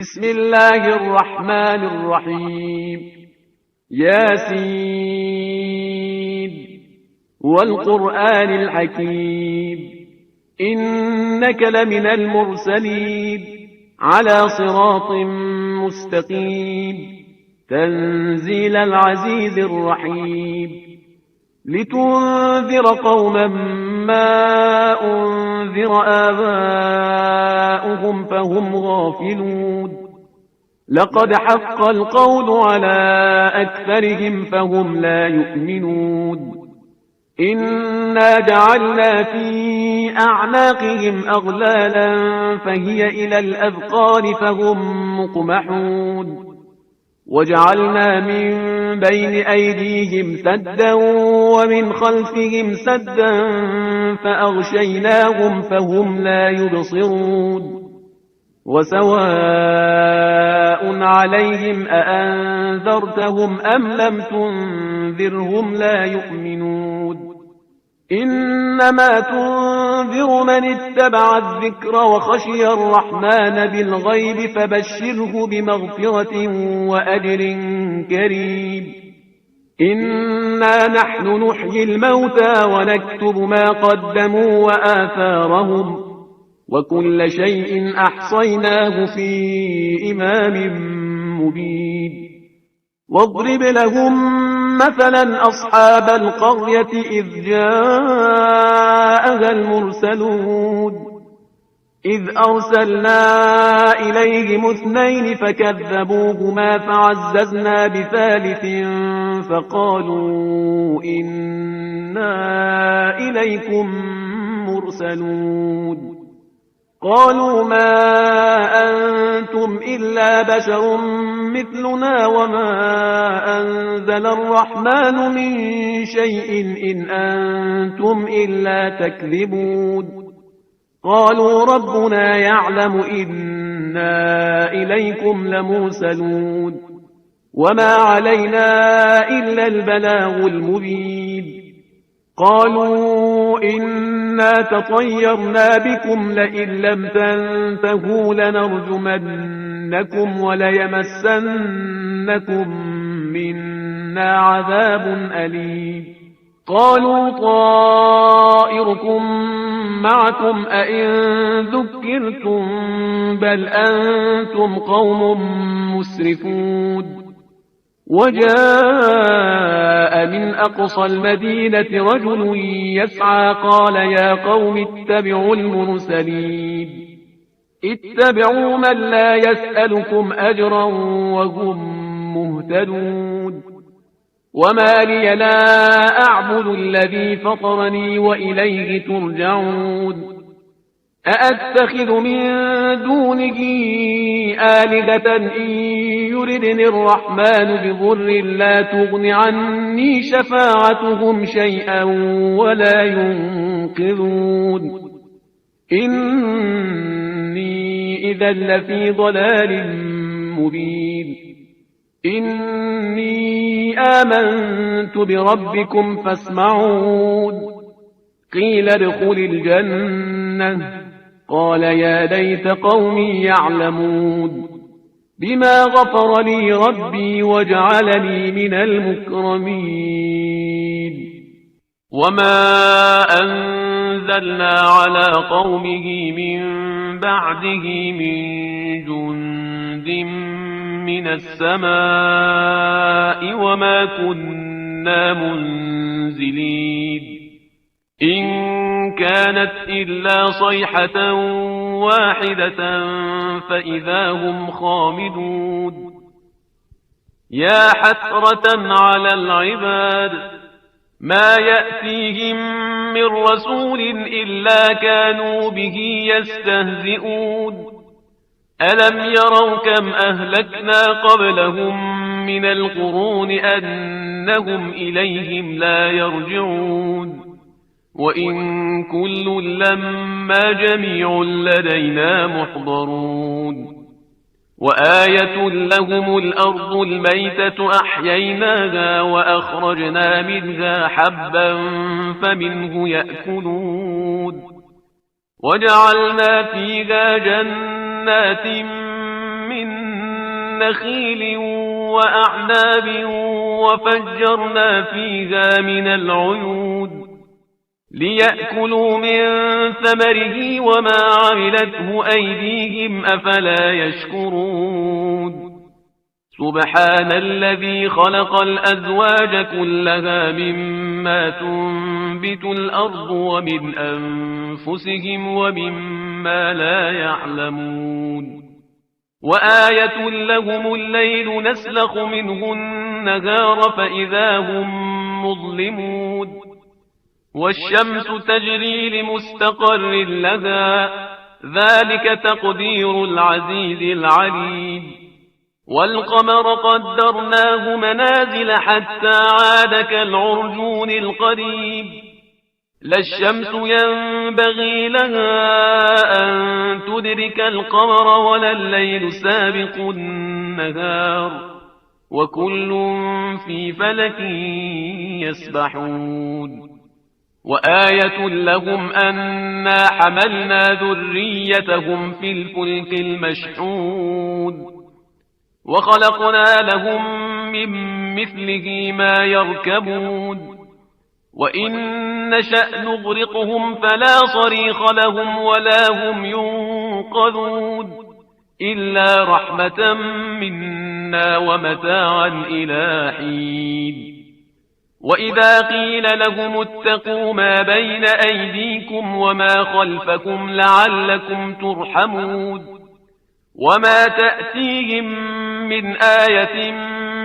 بسم الله الرحمن الرحيم. ياسين والقرآن الحكيم إنك لمن المرسلين على صراط مستقيم تنزيل العزيز الرحيم لتنذر قوما ما أنذر آباؤهم فهم غافلون لقد حق القول على أكثرهم فهم لا يؤمنون إنا جعلنا في أعناقهم أغلالا فهي إلى الأذقان فهم مقمحون وجعلنا من بين أيديهم سدا ومن خلفهم سدا فأغشيناهم فهم لا يبصرون وسواء عليهم أأنذرتهم أم لم تنذرهم لا يؤمنون إنما تنذر من اتبع الذكر وخشي الرحمن بالغيب فبشره بمغفرة وأجر كريم إنا نحن نحيي الموتى ونكتب ما قدموا وآثارهم وكل شيء أحصيناه في إمام مبين واضرب لهم مثلا أصحاب القرية إذ جاءها المرسلون إذ أرسلنا إليهم اثنين فكذبوهما فعززنا بثالث فقالوا إنا إليكم مرسلون قالوا ما أنتم إلا بشر مثلنا وما أنزل الرحمن من شيء إن أنتم إلا تكذبون قالوا ربنا يعلم إنا إليكم لمرسلون وما علينا إلا البلاغ المبين قالوا إنا تطيرنا بكم لئن لم تنتهوا لنرجمنكم وليمسنكم منا عذاب أليم قالوا طائركم معكم أئن ذكرتم بل أنتم قوم مسرفون وجاء من أقصى المدينة رجل يسعى قال يا قوم اتبعوا المرسلين اتبعوا من لا يسألكم أجرا وهم مهتدون وما لي لا أعبد الذي فطرني وإليه ترجعون أأتخذ من دونه آلهة إن يردني الرحمن بضر لا تغن عني شفاعتهم شيئا ولا ينقذون إني إذا لفي ضلال مبين إني آمنت بربكم فاسمعون قيل ادخل الجنة قال يا ليت قومي يعلمون بما غفر لي ربي وجعلني من المكرمين وما أنزلنا على قومه من بعده من جند من السماء وما كنا منزلين إن كانت إلا صيحة واحدة فإذا هم خامدون يا حسرة على العباد ما يأتيهم من رسول إلا كانوا به يستهزئون ألم يروا كم أهلكنا قبلهم من القرون أنهم إليهم لا يرجعون وإن كل لما جميع لدينا محضرون وآية لهم الأرض الميتة أحييناها وأخرجنا منها حبا فمنه يأكلون وجعلنا فيها جنات من نخيل وأعناب وفجرنا فيها من العيون ليأكلوا من ثمره وما عملته أيديهم أفلا يشكرون سبحان الذي خلق الأزواج كلها مما تنبت الأرض ومن أنفسهم ومما لا يعلمون وآية لهم الليل نسلخ منه النهار فإذا هم مظلمون والشمس تجري لمستقر لها ذلك تقدير العزيز العليم والقمر قدرناه منازل حتى عاد كالعرجون القديم لا الشمس ينبغي لها أن تدرك القمر ولا الليل سابق النهار وكل في فلك يسبحون وآية لهم أنا حملنا ذريتهم في الفلك المشحون وخلقنا لهم من مثله ما يركبون وإن نشأ نغرقهم فلا صريخ لهم ولا هم ينقذون إلا رحمة منا ومتاعا إلى حين وإذا قيل لهم اتقوا ما بين أيديكم وما خلفكم لعلكم ترحمون وما تأتيهم من آية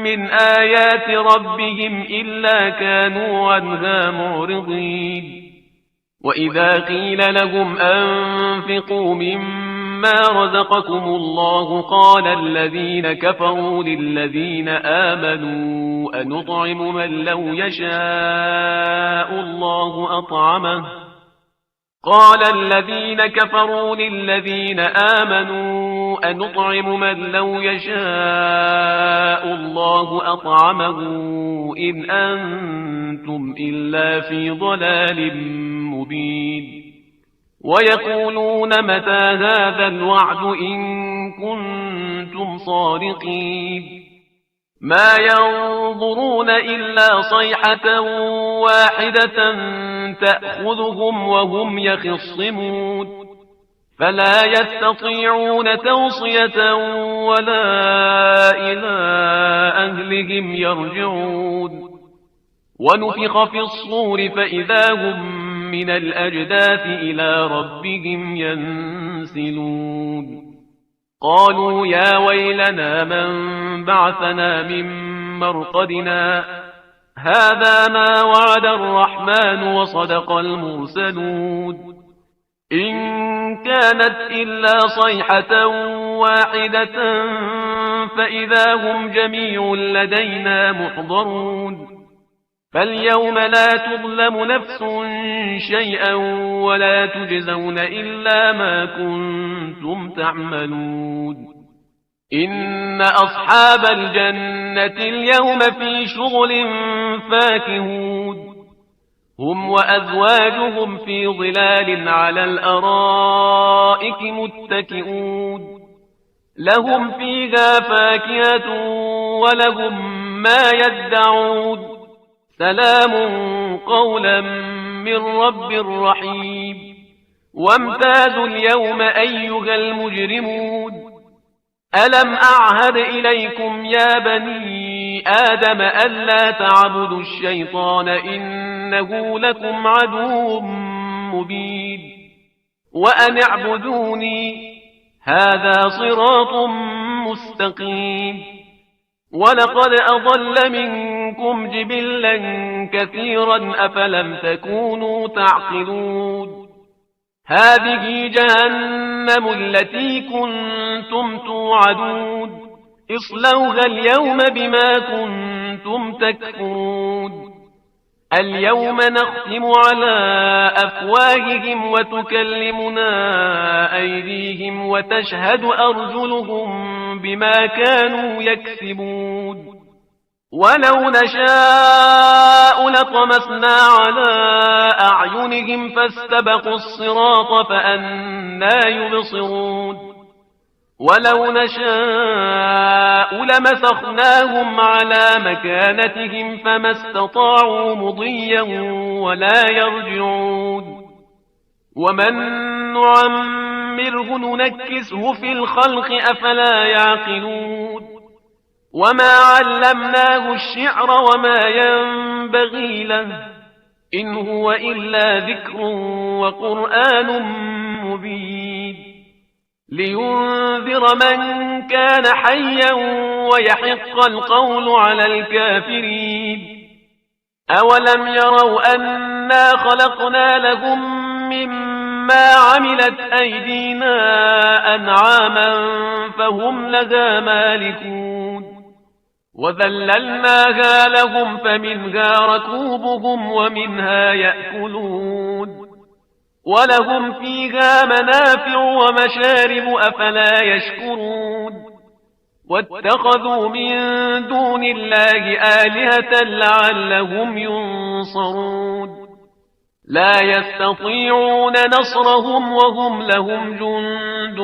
من آيات ربهم إلا كانوا عنها معرضين وإذا قيل لهم أنفقوا مما رزقكم الله قال الذين كفروا للذين آمنوا أنطعم من لو يشاء الله أطعمه قال الذين كفروا للذين آمنوا أنطعم من لو يشاء الله أطعمه إن أنتم إلا في ضلال مبين ويقولون متى هذا الوعد إن كنتم صادقين ما ينظرون إلا صيحة واحدة تأخذهم وهم يخصمون فلا يستطيعون توصية ولا إلى أهلهم يرجعون ونفخ في الصور فإذا هم من الأجداث إلى ربهم ينسلون قالوا يا ويلنا من بعثنا من مرقدنا هذا ما وعد الرحمن وصدق المرسلون إن كانت إلا صيحة واحدة فإذا هم جميع لدينا محضرون فاليوم لا تظلم نفس شيئا ولا تجزون إلا ما كنتم تعملون إن أصحاب الجنة اليوم في شغل فاكهون هم وأزواجهم في ظلال على الأرائك متكئون لهم فيها فاكهة ولهم ما يدعون سلام قولا من رب رحيم وامتازوا اليوم أيها المجرمون ألم أعهد إليكم يا بني آدم ألا تعبدوا الشيطان إنه لكم عدو مبين وأن اعبدوني هذا صراط مستقيم ولقد أضل منكم جبلا كثيرا أفلم تكونوا تعقلون هذه جهنم التي كنتم توعدون اصلوها اليوم بما كنتم تكفرون اليوم نختم على أفواههم وتكلمنا أيديهم وتشهد أرجلهم بما كانوا يكسبون ولو نشاء لطمسنا على أعينهم فاستبقوا الصراط فأنى يبصرون ولو نشاء لمسخناهم على مكانتهم فما استطاعوا مضيا ولا يرجعون ومن نعمره ننكسه في الخلق أفلا يعقلون وما علمناه الشعر وما ينبغي له إن هو إلا ذكر وقرآن مبين لينذر من كان حيا ويحق القول على الكافرين أولم يروا أنا خلقنا لهم مما عملت أيدينا أنعاما فهم لها مالكون وذللناها لهم فمنها ركوبهم ومنها يأكلون ولهم فيها منافع ومشارب أفلا يشكرون واتخذوا من دون الله آلهة لعلهم ينصرون لا يستطيعون نصرهم وهم لهم جند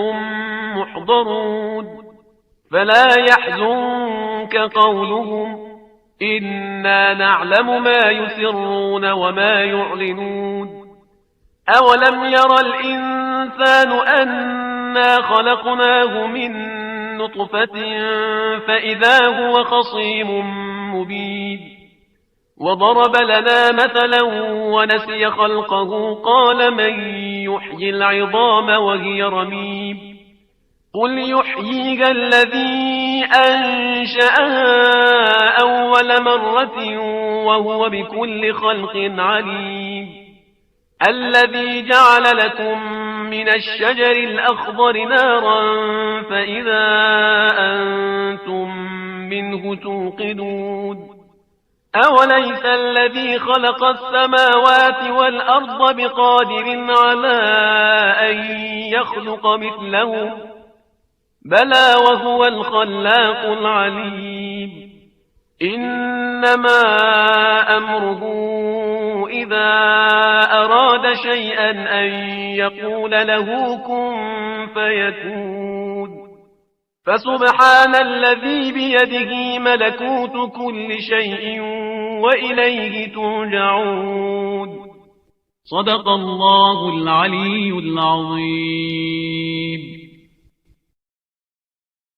محضرون فلا يحزنك قولهم إنا نعلم ما يسرون وما يعلنون أولم ير الإنسان أنا خلقناه من نطفة فإذا هو خصيم مبين وضرب لنا مثلا ونسي خلقه قال من يحيي العظام وهي رميم قل يحييها الذي أنشأها أول مرة وهو بكل خلق عليم الذي جعل لكم من الشجر الأخضر نارا فإذا أنتم منه توقدون أوليس الذي خلق السماوات والأرض بقادر على أن يخلق مثلهم بلى وهو الخلاق العليم إنما أمره إذا أراد شيئا أن يقول له كن فيكون فسبحان الذي بيده ملكوت كل شيء وإليه ترجعون صدق الله العلي العظيم.